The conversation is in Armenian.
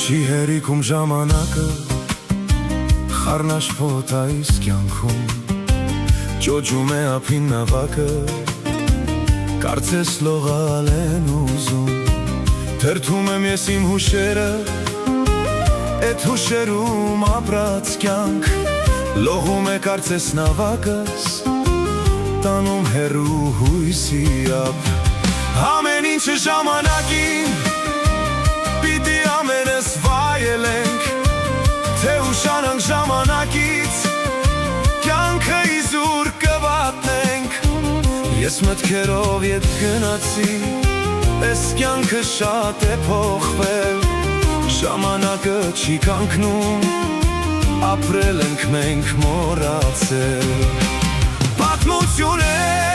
Չի հերիքում ժամանակը խառնաշփոթ այս կյանքում ճոճում է ափին նավակը կարծես լողալ են ուզում թերթում եմ ես իմ հուշերը էդ հուշերում ապրած կյանք լողում է կարծես նավակս տանում հեռու հույսի ափ ամեն ինչը ժամանակին պիտի ամենս վայելենք թե ուշանանք ժամանակից կյանքը իզուր կվատնենք ես մտքերով ետ գնացի պես կյանքը շատ է փոխվել ժամանակը չի կանգնում ապրել ենք մենք մոռացել պատմություն է